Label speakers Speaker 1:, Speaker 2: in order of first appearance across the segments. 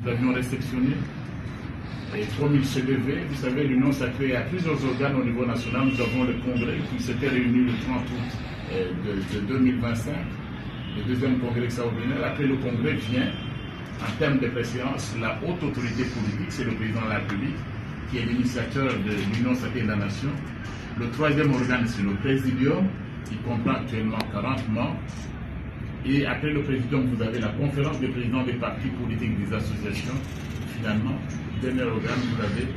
Speaker 1: nous l'avions réceptionné. Et comme il se devait, vous savez, l'Union sacrée a plusieurs organes au niveau national. Nous avons le congrès qui s'était réuni le 30 août de 2025, le deuxième congrès extraordinaire. Après le congrès vient, en termes de préséance, la haute autorité politique, c'est le président de la République, qui est l'initiateur de l'Union sacrée de la nation. Le troisième organe, c'est le présidium, qui comprend actuellement 40 membres. Et après le présidium, vous avez la conférence des présidents des partis politiques et des associations. Finalement, dernier organe, vous avez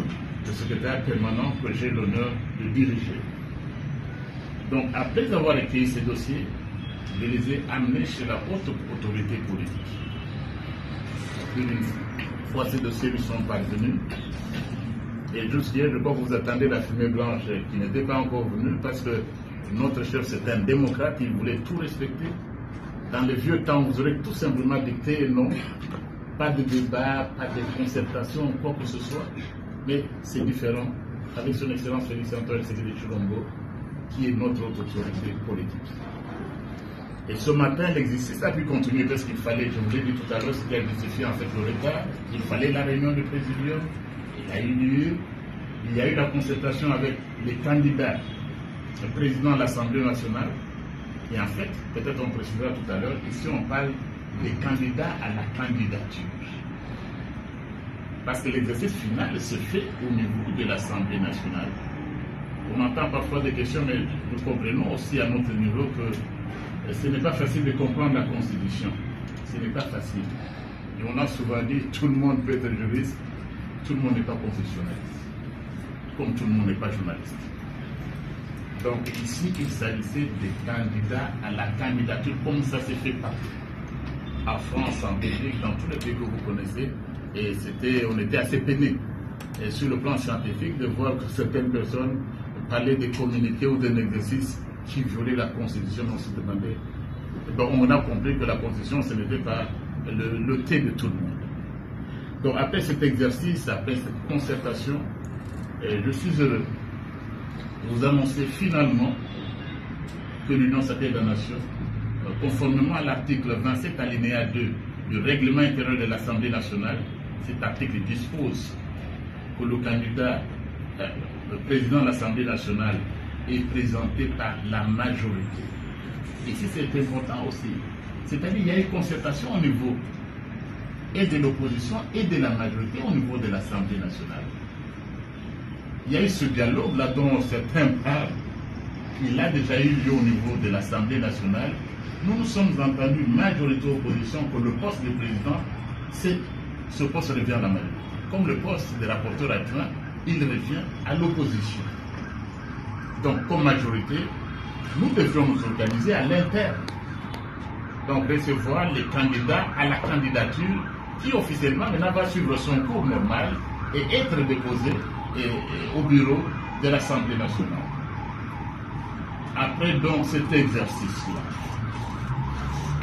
Speaker 1: le secrétaire permanent que j'ai l'honneur de diriger. Donc, après avoir écrit ces dossiers, je les ai amenés chez la haute autorité politique. Une fois ces dossiers lui sont parvenus, et juste hier, je crois que vous attendez la fumée blanche qui n'était pas encore venue parce que notre chef, c'est un démocrate, il voulait tout respecter. Dans les vieux temps, vous aurez tout simplement dicté non, pas de débat, pas de concertation, quoi que ce soit. Mais c'est différent avec son Excellence Félix Antoine Tshisekedi Tshilombo, qui est notre autorité politique. Et ce matin, l'exercice a pu continuer parce qu'il fallait, je vous l'ai dit tout à l'heure, ce qui a justifié en fait le retard, il fallait la réunion du présidium, il a eu lieu, il y a eu la concertation avec les candidats, le président de l'Assemblée nationale, et en fait, peut-être on précisera tout à l'heure, ici on parle des candidats à la candidature. Parce que l'exercice final se fait au niveau de l'Assemblée nationale. On entend parfois des questions, mais nous comprenons aussi à notre niveau que ce n'est pas facile de comprendre la Constitution. Ce n'est pas facile. Et on a souvent dit, tout le monde peut être juriste, tout le monde n'est pas constitutionnaliste. Comme tout le monde n'est pas journaliste. Donc ici, il s'agissait des candidats à la candidature, comme ça s'est fait partout. En France, en Belgique, dans tous les pays que vous connaissez. Et on était assez peinés sur le plan scientifique de voir que certaines personnes parlaient des communiqués ou d'un exercice qui violait la Constitution. On se demandait. Donc on a compris que la Constitution, ce n'était pas le thé de tout le monde. Donc après cet exercice, après cette concertation, je suis heureux de vous annoncer finalement que l'Union sacrée de la nation, conformément à l'article 27 alinéa 2 du règlement intérieur de l'Assemblée nationale, cet article dispose que le candidat, le président de l'Assemblée nationale, est présenté par la majorité. Ici, c'est important aussi. C'est-à-dire qu'il y a une concertation au niveau et de l'opposition et de la majorité au niveau de l'Assemblée nationale. Il y a eu ce dialogue là dont certains parlent. Il a déjà eu lieu au niveau de l'Assemblée nationale. Nous nous sommes entendus, majorité opposition, que le poste de président, ce poste revient à la majorité. Comme le poste de rapporteur adjoint, il revient à l'opposition. Donc, comme majorité, nous devions nous organiser à l'interne. Donc, recevoir les candidats à la candidature qui officiellement maintenant va suivre son cours normal et être déposé au bureau de l'Assemblée nationale. Après donc cet exercice-là,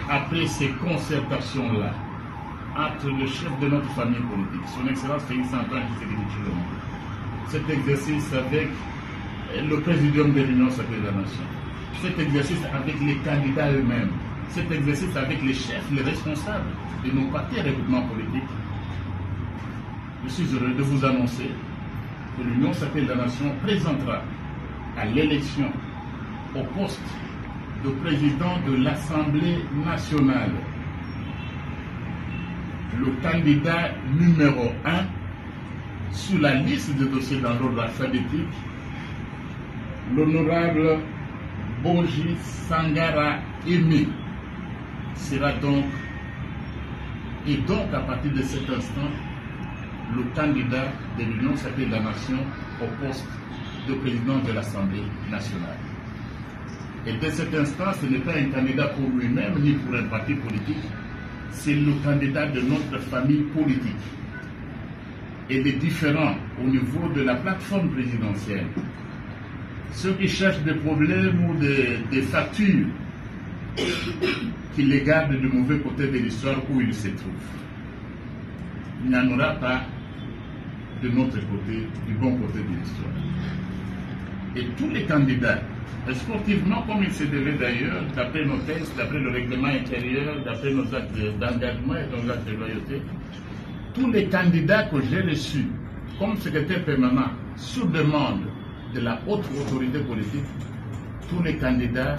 Speaker 1: après ces concertations-là, entre le chef de notre famille politique, son Excellence Félix Antoine Tshisekedi Tshilombo, cet exercice avec le présidium de l'Union sacrée de la nation, cet exercice avec les candidats eux-mêmes, cet exercice avec les chefs, les responsables de nos partis et regroupements politiques, je suis heureux de vous annoncer que l'Union sacrée de la nation présentera à l'élection au poste de président de l'Assemblée nationale le candidat numéro 1 sur la liste de dossiers dans l'ordre alphabétique, l'honorable Boji Sangara Aimé sera donc, et donc à partir de cet instant, le candidat de l'Union sacrée de la nation au poste de président de l'Assemblée nationale. Et dès cet instant, ce n'est pas un candidat pour lui-même ni pour un parti politique, c'est le candidat de notre famille politique. Et des différents au niveau de la plateforme présidentielle. Ceux qui cherchent des problèmes ou des factures qui les gardent du mauvais côté de l'histoire où ils se trouvent. Il n'y en aura pas de notre côté, du bon côté de l'histoire. Et tous les candidats, sportivement comme il se devait d'ailleurs, d'après nos textes, d'après le règlement intérieur, d'après nos actes d'engagement et nos actes de loyauté, tous les candidats que j'ai reçus comme secrétaire permanent sous demande de la haute autorité politique, tous les candidats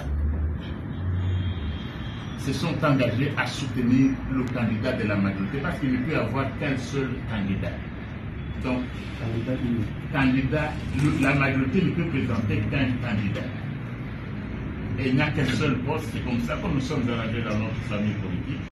Speaker 1: se sont engagés à soutenir le candidat de la majorité parce qu'il ne peut y avoir qu'un seul candidat. Donc, la majorité ne peut présenter qu'un candidat. Et il n'y a qu'un seul poste, c'est comme ça que nous sommes arrangés dans notre famille politique.